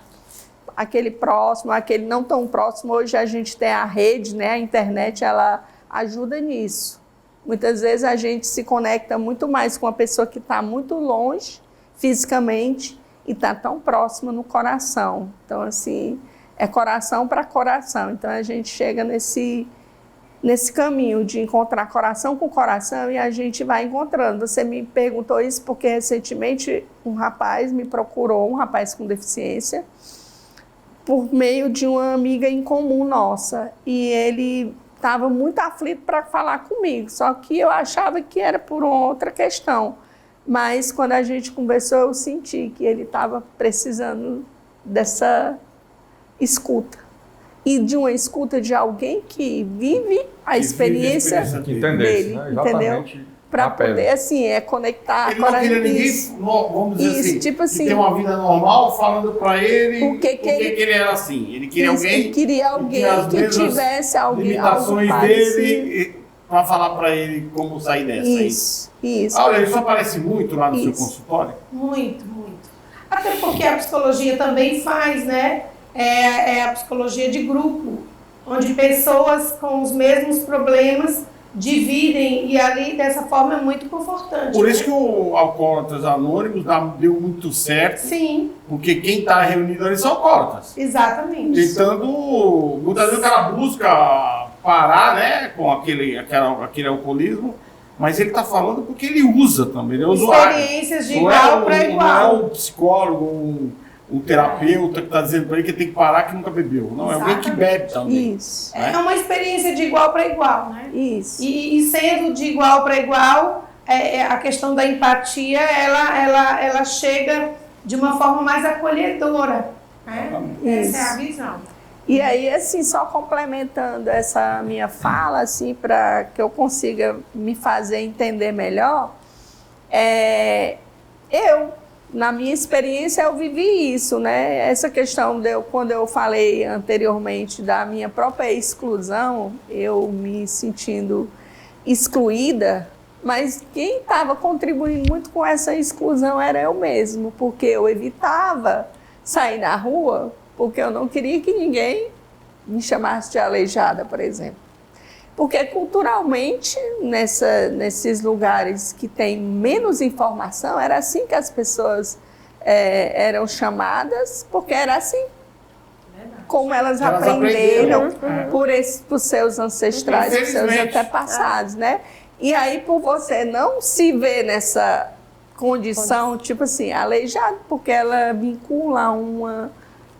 aquele próximo, aquele não tão próximo. Hoje a gente tem a rede, né? A internet, ela ajuda nisso. Muitas vezes a gente se conecta muito mais com uma pessoa que está muito longe fisicamente e está tão próximo no coração. Então, assim, é coração para coração. Então, a gente chega nesse caminho de encontrar coração com coração e a gente vai encontrando. Você me perguntou isso porque, recentemente, um rapaz me procurou, um rapaz com deficiência, por meio de uma amiga em comum nossa. E ele estava muito aflito para falar comigo, só que eu achava que era por uma outra questão. Mas, quando a gente conversou, eu senti que ele estava precisando dessa escuta. E de uma escuta de alguém que vive a experiência dele, né? entendeu? Para poder, assim, conectar. Ele não queria ninguém, vamos dizer isso, assim, tipo assim, que tem uma vida normal, falando para ele por que ele era assim. Ele queria alguém, ele queria alguém que tivesse alguém, limitações algo dele, para falar para ele como sair dessa. Isso. Olha, isso aparece muito lá no seu consultório? Muito, muito. Até porque a psicologia também faz, né? É a psicologia de grupo, onde pessoas com os mesmos problemas dividem, e ali dessa forma é muito confortante. Por isso que o Alcoólatras Anônimos deu muito certo. Sim. Porque quem está reunido ali são alcoólatras. Exatamente. Tentando, muitas vezes o cara busca parar, né, com aquele alcoolismo, mas ele está falando porque ele usa também, ele é usuário. Experiências de igual para igual. Não é um psicólogo, um terapeuta que está dizendo para ele que tem que parar que nunca bebeu. Não, é alguém que bebe também. Isso. Né? É uma experiência de igual para igual, né? Isso. E sendo de igual para igual, a questão da empatia, ela chega de uma forma mais acolhedora. Né? Essa é a visão. E aí, assim, só complementando essa minha fala, assim, para que eu consiga me fazer entender melhor, na minha experiência, eu vivi isso, né? Essa questão quando eu falei anteriormente da minha própria exclusão, eu me sentindo excluída, mas quem estava contribuindo muito com essa exclusão era eu mesmo, porque eu evitava sair na rua, porque eu não queria que ninguém me chamasse de aleijada, por exemplo. Porque culturalmente, nesses lugares que tem menos informação, era assim que as pessoas eram chamadas, porque era assim como elas aprenderam por seus ancestrais, por seus antepassados, né? E aí, por você não se ver nessa condição, tipo assim, aleijado, porque ela vincula uma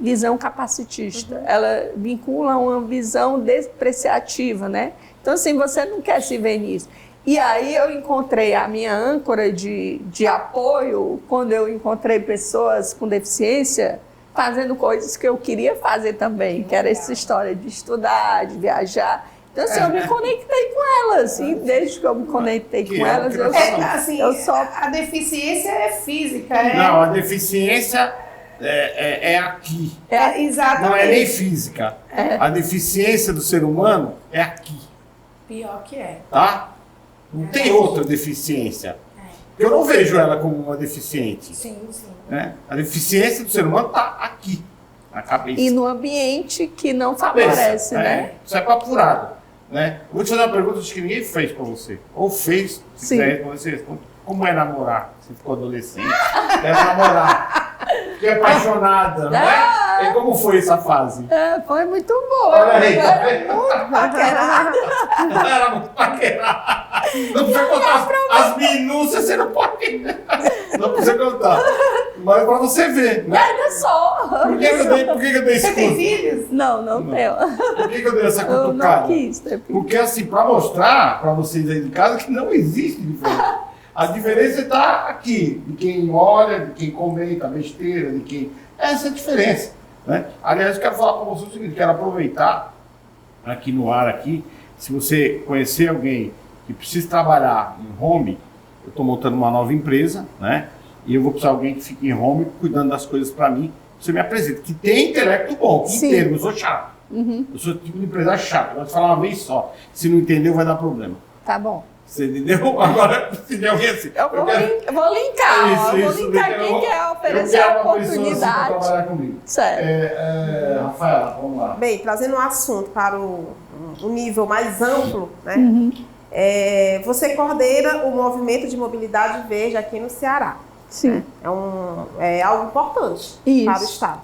visão capacitista, ela vincula uma visão despreciativa, né? Então, assim, você não quer se ver nisso. E aí eu encontrei a minha âncora de apoio quando eu encontrei pessoas com deficiência fazendo coisas que eu queria fazer também, que era essa história de estudar, de viajar. Então, assim, eu me conectei com elas, e desde que eu me conectei com elas, eu sou... A deficiência é física. Não, a deficiência é aqui. Exatamente. Não é nem física. A deficiência do ser humano é aqui. Pior que é. Tá? Não tem outra deficiência. Eu não vejo ela como uma deficiente. Sim, sim. Né? A deficiência do ser humano está aqui. na cabeça. E no ambiente que não favorece, né? Isso é papo furado, né? Vou te fazer uma pergunta que ninguém fez pra você. Ou fez, se quiser responder, você responde. Como é namorar? Você ficou adolescente, deve namorar. Fiquei apaixonada, não é? E como foi essa fase? Foi muito boa. Olha aí, tá vendo? Muito paquerada. Era muito paquerada. Não precisa contar as minúcias, você não pode. Não precisa contar. Mas pra você ver, né? Olha só. Por que eu dei esse Você tem curso? filhos? Não tenho. Por que eu dei essa Eu cutucada? não quis ter filho. Porque assim, pra mostrar pra vocês aí de casa que não existe diferença. A diferença está aqui, de quem olha, de quem comenta besteira, de quem... Essa é a diferença, né? Aliás, eu quero falar para você o seguinte, quero aproveitar aqui no ar, aqui, se você conhecer alguém que precisa trabalhar em home, eu estou montando uma nova empresa, né? E eu vou precisar de alguém que fique em home cuidando das coisas para mim, você me apresenta, que tem intelecto bom, inteiro, eu sou chato. Eu sou o tipo de empresário chato, eu gosto de falar uma vez só, se não entendeu vai dar problema. Tá bom. Você entendeu? Agora, se de alguém assim. Eu vou linkar, Isso, eu vou linkar quem quer oferecer a oportunidade. Para trabalhar comigo. Certo. Rafaela, vamos lá. Bem, trazendo um assunto para o nível mais amplo, né? Você coordena o movimento de mobilidade verde aqui no Ceará. Sim. É algo importante Isso. para o Estado.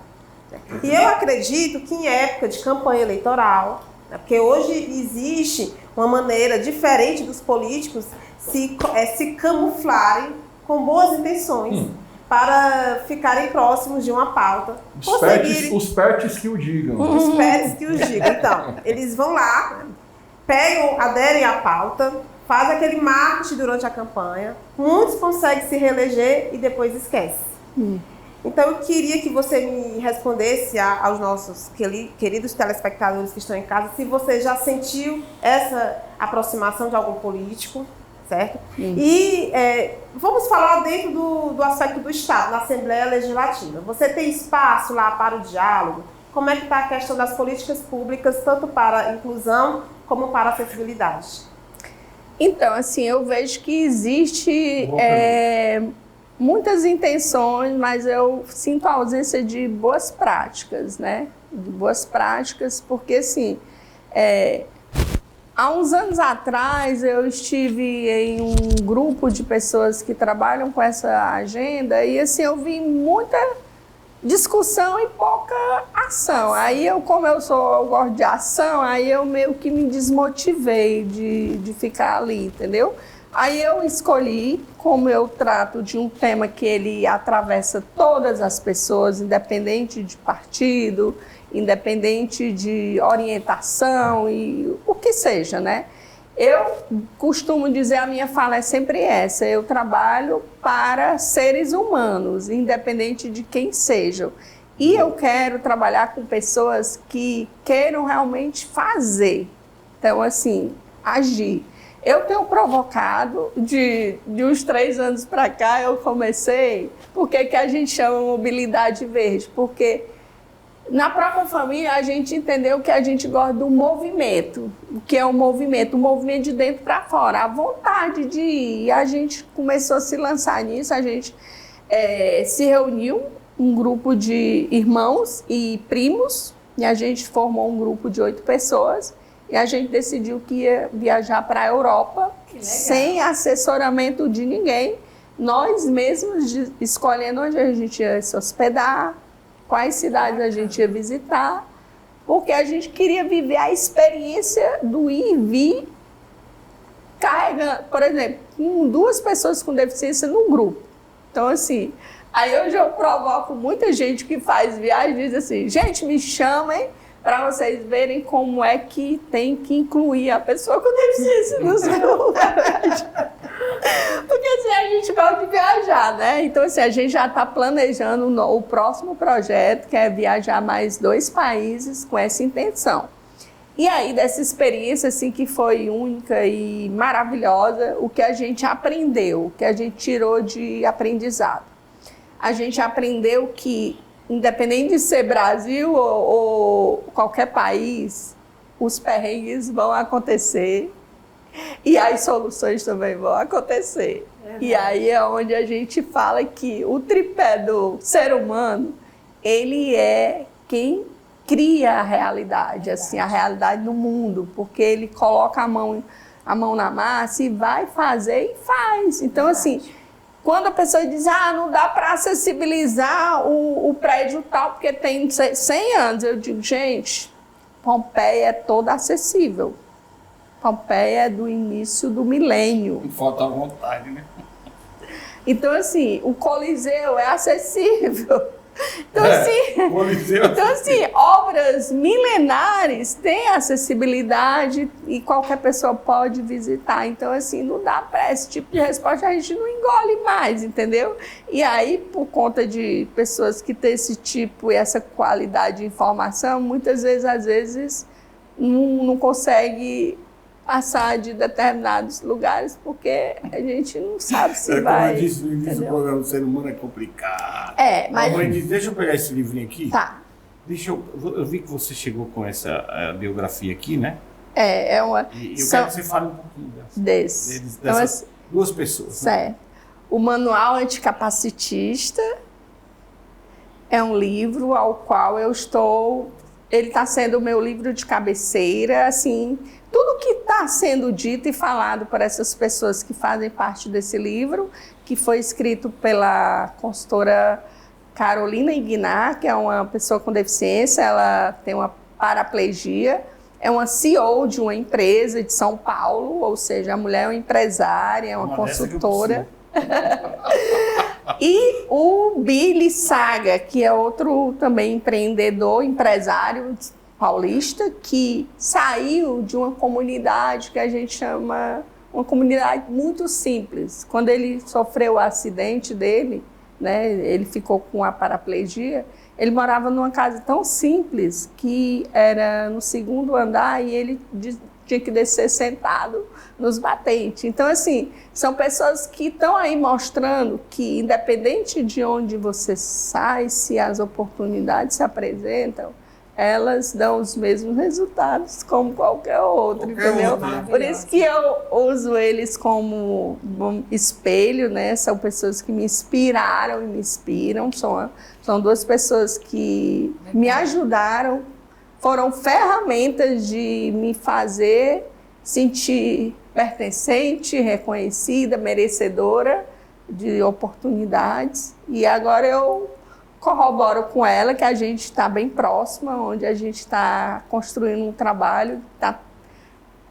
E eu acredito que em época de campanha eleitoral, né, porque hoje existe uma maneira diferente dos políticos se camuflarem com boas intenções para ficarem próximos de uma pauta. Os pets que o digam. Os pets que os digam. Então, eles vão lá, pegam, aderem à pauta, fazem aquele marketing durante a campanha, muitos conseguem se reeleger e depois esquecem. Então, eu queria que você me respondesse aos nossos queridos telespectadores que estão em casa, se você já sentiu essa aproximação de algum político, certo? E vamos falar dentro do aspecto do Estado, na Assembleia Legislativa. Você tem espaço lá para o diálogo? Como é que está a questão das políticas públicas, tanto para a inclusão como para a acessibilidade? Então, assim, eu vejo que existe muitas intenções, mas eu sinto a ausência de boas práticas, né? De boas práticas, porque, assim, há uns anos atrás eu estive em um grupo de pessoas que trabalham com essa agenda e, assim, eu vi muita discussão e pouca ação. Aí eu gosto de ação, aí eu meio que me desmotivei de ficar ali, entendeu? Aí eu escolhi, como eu trato de um tema que ele atravessa todas as pessoas, independente de partido, independente de orientação e o que seja, né? Eu costumo dizer, a minha fala é sempre essa, eu trabalho para seres humanos, independente de quem sejam. E eu quero trabalhar com pessoas que queiram realmente fazer. Então, assim, agir. Eu tenho provocado, de uns 3 anos para cá, eu comecei, por que a gente chama mobilidade verde? Porque na própria família a gente entendeu que a gente gosta do movimento. O que é o movimento de dentro para fora, a vontade de ir. E a gente começou a se lançar nisso, a gente se reuniu, um grupo de irmãos e primos, e a gente formou um grupo de 8 pessoas. E a gente decidiu que ia viajar para a Europa sem assessoramento de ninguém. Nós mesmos escolhendo onde a gente ia se hospedar, quais cidades a gente ia visitar, porque a gente queria viver a experiência do ir e vir carregando, por exemplo, com 2 pessoas com deficiência num grupo. Então, assim, aí hoje eu provoco muita gente que faz viagem e diz assim, gente, me chamem para vocês verem como é que tem que incluir a pessoa com deficiência nos lugares. Porque assim, a gente gosta de viajar, né? Então, assim, a gente já está planejando o próximo projeto, que é viajar mais 2 países com essa intenção. E aí, dessa experiência, assim, que foi única e maravilhosa, o que a gente aprendeu, o que a gente tirou de aprendizado? A gente aprendeu que, independente de ser Brasil ou qualquer país, os perrengues vão acontecer e as soluções também vão acontecer. E aí é onde a gente fala que o tripé do ser humano, ele é quem cria a realidade, assim, a realidade no mundo, porque ele coloca a mão na massa e vai fazer e faz. Então, assim, quando a pessoa diz, não dá para acessibilizar o prédio tal, porque tem 100 anos, eu digo, gente, Pompeia é toda acessível. Pompeia é do início do milênio. Falta vontade, né? Então, assim, o Coliseu é acessível. Então, assim, obras milenares têm acessibilidade e qualquer pessoa pode visitar. Então, assim, não dá para esse tipo de resposta, a gente não engole mais, entendeu? E aí, por conta de pessoas que têm esse tipo e essa qualidade de informação, muitas vezes, às vezes, não consegue passar de determinados lugares, porque a gente não sabe se vai... Como eu disse no início do programa, o ser humano é complicado. Mas... A mãe diz, deixa eu pegar esse livrinho aqui. Tá. Eu vi que você chegou com essa biografia aqui, né? É uma... E eu quero que você fale um pouquinho dessas então, duas pessoas. Certo. Né? O Manual Anticapacitista é um livro ao qual eu estou... Ele está sendo o meu livro de cabeceira, assim... Tudo que está sendo dito e falado por essas pessoas que fazem parte desse livro, que foi escrito pela consultora Carolina Ignar, que é uma pessoa com deficiência, ela tem uma paraplegia, é uma CEO de uma empresa de São Paulo, ou seja, a mulher é uma empresária, é uma consultora. E o Billy Saga, que é outro também empreendedor, empresário paulista, que saiu de uma comunidade que a gente chama uma comunidade muito simples. Quando ele sofreu o acidente dele, né, ele ficou com a paraplegia, ele morava numa casa tão simples que era no 2º andar e ele tinha que descer sentado nos batentes. Então, assim, são pessoas que estão aí mostrando que, independente de onde você sai, se as oportunidades se apresentam, elas dão os mesmos resultados como qualquer outro, entendeu? Por isso que eu uso eles como espelho, né? São pessoas que me inspiraram e me inspiram. São duas pessoas que me ajudaram, foram ferramentas de me fazer sentir pertencente, reconhecida, merecedora de oportunidades. E agora eu corroboro com ela que a gente está bem próxima, onde a gente está construindo um trabalho, está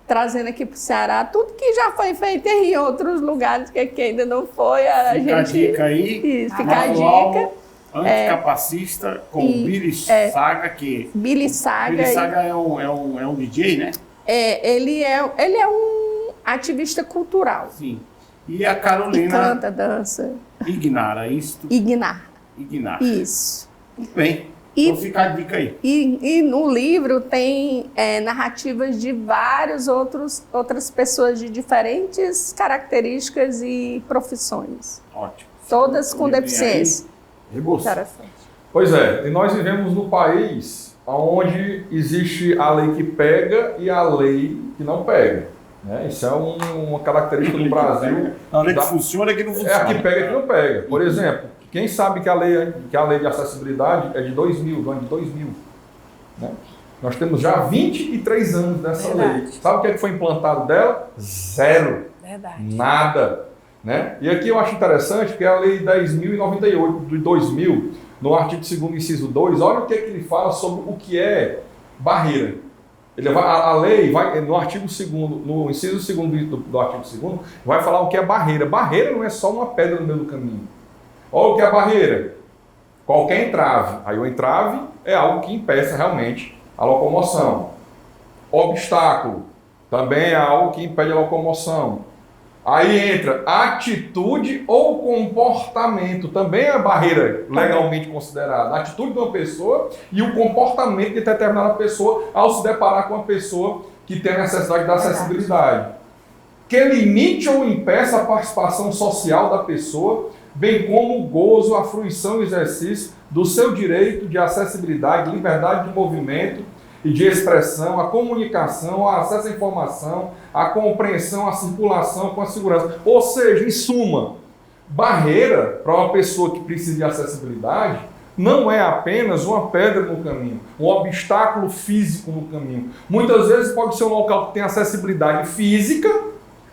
trazendo aqui para o Ceará tudo que já foi feito em outros lugares que ainda não foi. Fica a dica aí. Isso, fica a dica. Anticapacista com Billy Saga, que... Billy Saga é um DJ, né? Ele é um ativista cultural. Sim. E a Carolina... E canta, dança. Ignar, é isso? Ignar. Isso. Muito bem. Então fica a dica aí. E no livro tem narrativas de outras pessoas de diferentes características e profissões. Ótimo. Todas com deficiência. Interessante. Pois é, e nós vivemos no país onde existe a lei que pega e a lei que não pega. Né? Isso é uma característica do Brasil. A lei que funciona e que não funciona. É a que pega e que não pega. Por exemplo, quem sabe que a lei de acessibilidade é de 2000, do ano de 2000. Né? Nós temos já 23 anos dessa lei. Sabe o que foi implantado dela? Zero. Verdade. Nada. Né? E aqui eu acho interessante que é a lei 10.098 de 2000, no artigo 2º, inciso 2, olha o que ele fala sobre o que é barreira. A lei vai, no artigo 2º, no inciso 2º do artigo 2º, vai falar o que é barreira. Barreira não é só uma pedra no meio do caminho. Olha o que é barreira. Qualquer entrave. Aí o entrave é algo que impeça realmente a locomoção. Obstáculo também é algo que impede a locomoção. Aí entra atitude ou comportamento, também é a barreira legalmente considerada. A atitude de uma pessoa e o comportamento de determinada pessoa ao se deparar com uma pessoa que tem a necessidade da acessibilidade. Que limite ou impeça a participação social da pessoa, bem como o gozo, a fruição e exercício do seu direito de acessibilidade, liberdade de movimento e de expressão, a comunicação, o acesso à informação, a compreensão, a circulação com a segurança. Ou seja, em suma, barreira para uma pessoa que precisa de acessibilidade não é apenas uma pedra no caminho, um obstáculo físico no caminho. Muitas vezes pode ser um local que tem acessibilidade física,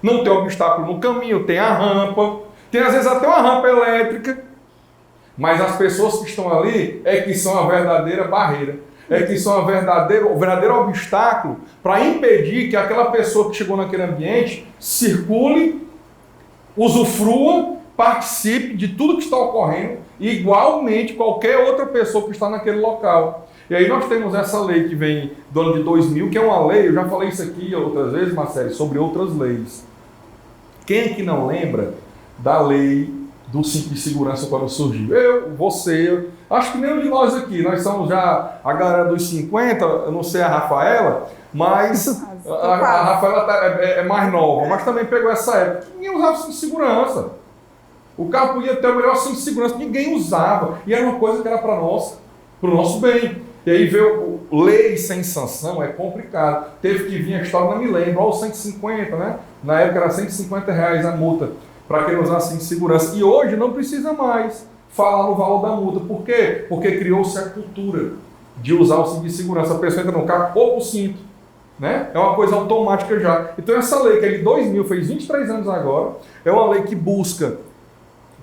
não tem obstáculo no caminho, tem a rampa, tem às vezes até uma rampa elétrica, mas as pessoas que estão ali é que são a verdadeira barreira, é que são o verdadeiro obstáculo para impedir que aquela pessoa que chegou naquele ambiente circule, usufrua, participe de tudo que está ocorrendo, igualmente qualquer outra pessoa que está naquele local. E aí nós temos essa lei que vem do ano de 2000, que é uma lei, eu já falei isso aqui outras vezes, Marcelo, sobre outras leis. Quem é que não lembra da lei do cinto de segurança quando surgiu? Eu, você, acho que nenhum de nós aqui, nós somos já a galera dos 50, eu não sei a Rafaela, mas a Rafaela é mais nova, mas também pegou essa época. Ninguém usava cinto de segurança. O carro podia ter o melhor cinto de segurança, ninguém usava. E era uma coisa que era para o nosso bem. E aí veio lei sem sanção, é complicado. Teve que vir a história, não me lembro, olha os 150, né? Na época era R$150 a multa para quem usar cinto de segurança. E hoje não precisa mais falar no valor da multa. Por quê? Porque criou-se a cultura de usar o cinto de segurança. A pessoa entra no carro, poupa o cinto. Né? É uma coisa automática já. Então essa lei, que é de 2000, fez 23 anos agora, é uma lei que busca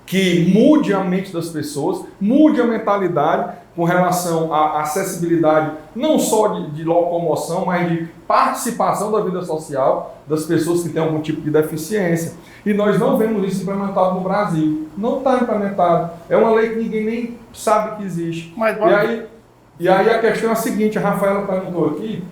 que mude a mente das pessoas, mude a mentalidade com relação à acessibilidade, não só de locomoção, mas de participação da vida social das pessoas que têm algum tipo de deficiência. E nós não vemos isso implementado no Brasil. Não está implementado. É uma lei que ninguém nem sabe que existe. Mas, e aí a questão é a seguinte, a Rafaela perguntou aqui,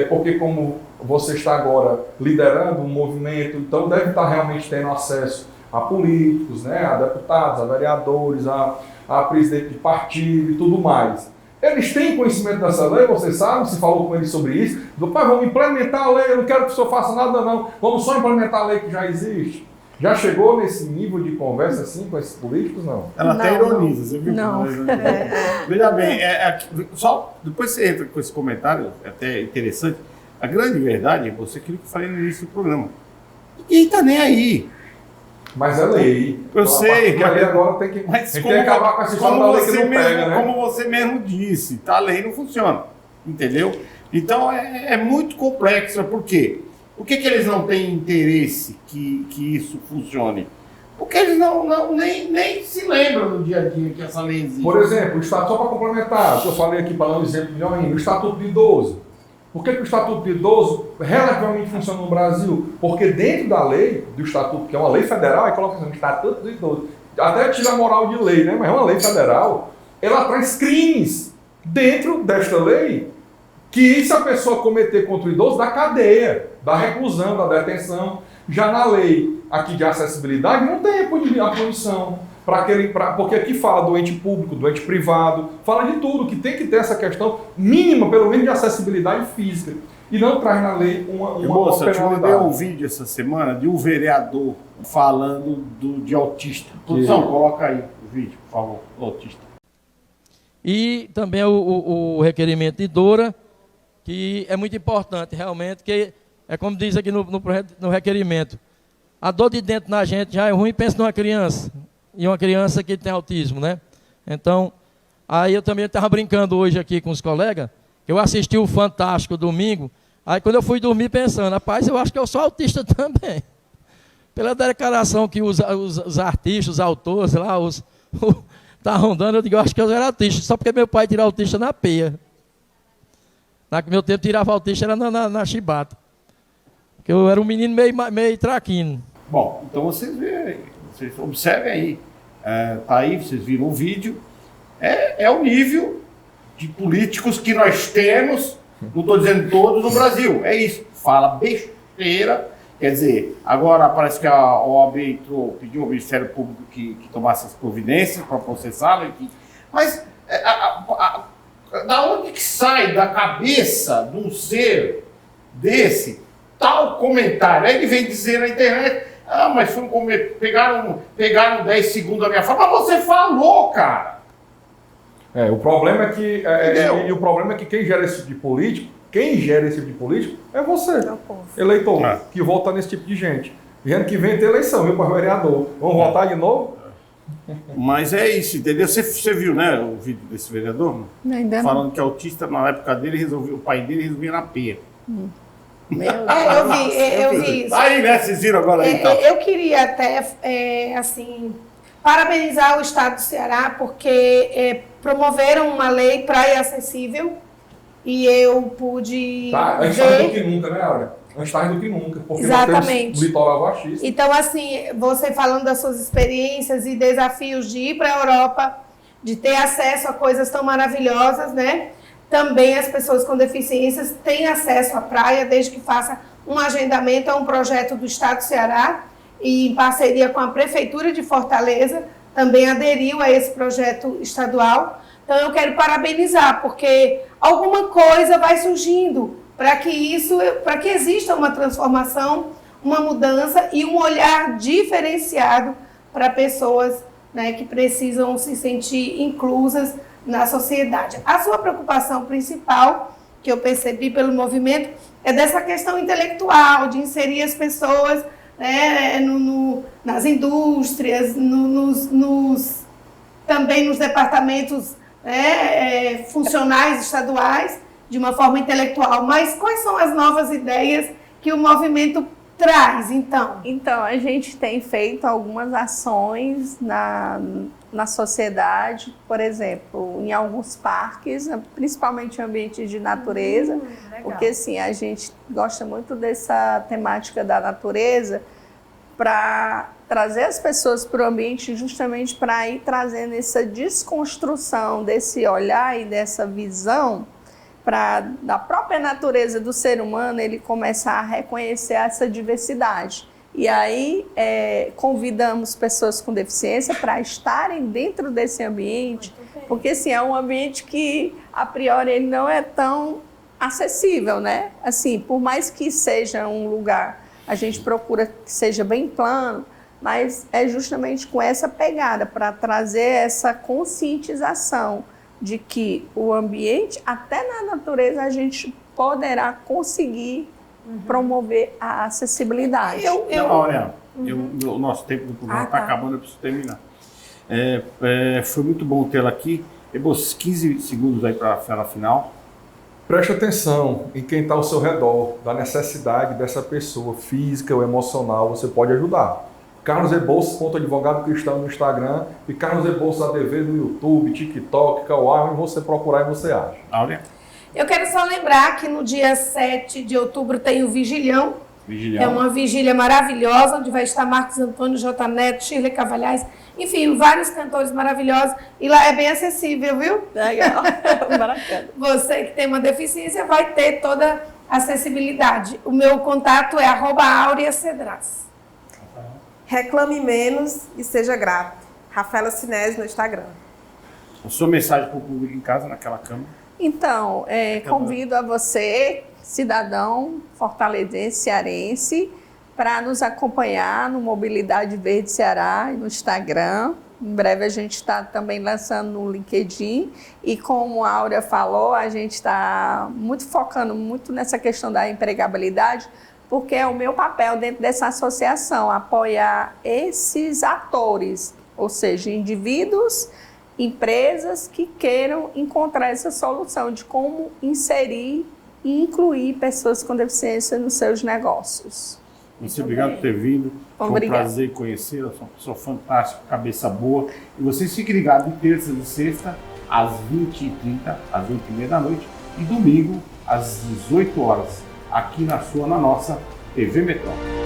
porque como você está agora liderando um movimento, então deve estar realmente tendo acesso a políticos, né, a deputados, a vereadores, a presidente de partido e tudo mais. Eles têm conhecimento dessa lei, você sabe, se falou com eles sobre isso. Pai, vamos implementar a lei, eu não quero que o senhor faça nada não, vamos só implementar a lei que já existe. Já chegou nesse nível de conversa assim com esses políticos, não? Ela até ironiza, você viu? Não. Veja bem, só depois você entra com esse comentário, é até interessante. A grande verdade é você aquilo que eu falei no início do programa. Ninguém está nem aí. Mas é lei. Eu sei que agora tem que, mas tem que acabar com essa história da lei que não pega, né? Como você mesmo disse, tá, a lei não funciona. Entendeu? Então é muito complexo. Por quê? Por que eles não têm interesse que isso funcione? Porque eles nem se lembram no dia a dia que essa lei existe. Por exemplo, o Estatuto, só para complementar, o que eu falei aqui para dar um exemplo melhor ainda, o Estatuto do Idoso. Por que o Estatuto do Idoso relativamente funciona no Brasil? Porque dentro da lei do Estatuto, que é uma lei federal, aí coloca assim, o Estatuto do Idoso. Até tira a moral de lei, né? Mas é uma lei federal. Ela traz crimes dentro desta lei que, se a pessoa cometer contra o idoso, dá cadeia, dá reclusão, dá detenção. Já na lei aqui de acessibilidade, não tem a punição. Porque aqui fala doente público, doente privado, fala de tudo, que tem que ter essa questão mínima, pelo menos de acessibilidade física. E não traz na lei uma moça, eu te penalidade. mandei um vídeo essa semana de um vereador falando de autista. Produção, coloca aí o vídeo, por favor, do autista. E também o requerimento de DORA, que é muito importante realmente, que é como diz aqui no requerimento, a dor de dentro na gente já é ruim, pensa numa criança. E uma criança que tem autismo, né? Então, aí eu também estava brincando hoje aqui com os colegas, eu assisti o Fantástico domingo, aí quando eu fui dormir pensando, rapaz, eu acho que eu sou autista também. Pela declaração que os artistas, os autores lá, tá rondando, eu digo, eu acho que eu era autista, só porque meu pai tirava autista na peia. No meu tempo tirava autista era na chibata. Porque eu era um menino meio traquino. Bom, então vocês observem aí, tá aí, vocês viram o vídeo, é o nível de políticos que nós temos, não estou dizendo todos no Brasil, é isso, fala besteira, quer dizer, agora parece que a OAB pediu ao Ministério Público que tomasse as providências para processá-la, mas da onde que sai da cabeça de um ser desse tal comentário? Aí ele vem dizer na internet, mas pegaram 10 segundos da minha fala. Mas você falou, cara! O problema é que o problema é que quem gera esse tipo de político é você, eleitor, que vota nesse tipo de gente. Gente que vem ter eleição, viu, para vereador. Vamos votar de novo? Mas é isso, entendeu? Você viu, né, o vídeo desse vereador? Ainda Falando que autista, na época dele, o pai dele resolvia na pia. Eu vi isso. Aí, né? Vocês viram agora aí, então. Eu queria até, assim, parabenizar o Estado do Ceará, porque promoveram uma lei praia acessível e eu pude Antes tarde do que nunca, né, Áurea? Antes tarde do que nunca, porque Exatamente. nós temos um litoral baixíssimo. Então, assim, você falando das suas experiências e desafios de ir para a Europa, de ter acesso a coisas tão maravilhosas, né? Também as pessoas com deficiências têm acesso à praia, desde que faça um agendamento. É um projeto do Estado do Ceará e em parceria com a Prefeitura de Fortaleza, também aderiu a esse projeto estadual. Então, eu quero parabenizar, porque alguma coisa vai surgindo para que exista uma transformação, uma mudança e um olhar diferenciado para pessoas, né, que precisam se sentir inclusas na sociedade. A sua preocupação principal, que eu percebi pelo movimento, é dessa questão intelectual, de inserir as pessoas, né, nas indústrias, também nos departamentos, né, funcionais estaduais, de uma forma intelectual. Mas quais são as novas ideias que o movimento traz, então? Então, a gente tem feito algumas ações na sociedade, por exemplo, em alguns parques, principalmente em ambientes de natureza, porque assim, a gente gosta muito dessa temática da natureza para trazer as pessoas para o ambiente justamente para ir trazendo essa desconstrução desse olhar e dessa visão da própria natureza do ser humano, ele começar a reconhecer essa diversidade. E aí convidamos pessoas com deficiência para estarem dentro desse ambiente, porque assim, é um ambiente que a priori ele não é tão acessível, né? Assim, por mais que seja um lugar, a gente procura que seja bem plano, mas é justamente com essa pegada para trazer essa conscientização de que o ambiente, até na natureza, a gente poderá conseguir promover a acessibilidade. Olha, o nosso tempo do programa está acabando, eu preciso terminar. Foi muito bom tê-la aqui. Temos 15 segundos aí para a fala final. Preste atenção em quem está ao seu redor, da necessidade dessa pessoa, física ou emocional, você pode ajudar. Carlos Rebouças, advogado cristão no Instagram, e Carlos Rebouças ADV no YouTube, TikTok, Kawaii, onde você procurar e você acha. Áurea? Eu quero só lembrar que no dia 7 de outubro tem o Vigilhão. É uma vigília maravilhosa, onde vai estar Marcos Antônio, J. Neto, Shirley Cavalhais, enfim, vários cantores maravilhosos. E lá é bem acessível, viu? Legal, bacana. Você que tem uma deficiência vai ter toda a acessibilidade. O meu contato é @AureaCedras. Reclame menos e seja grato. Rafaela Sinésio no Instagram. A sua mensagem para o público em casa, naquela câmera? Então, convido a você, cidadão fortalezense, cearense, para nos acompanhar no Mobilidade Verde Ceará e no Instagram. Em breve a gente está também lançando no LinkedIn. E como a Áurea falou, a gente está focando muito nessa questão da empregabilidade, porque é o meu papel dentro dessa associação, apoiar esses atores, ou seja, indivíduos, empresas que queiram encontrar essa solução de como inserir e incluir pessoas com deficiência nos seus negócios. Muito obrigado por ter vindo. Foi um prazer conhecê-la, sou uma pessoa fantástica, cabeça boa. E vocês fiquem ligados de terça e sexta, às 20h30, às 8h30 da noite, e domingo, às 18 horas, aqui na nossa TV Metrópole.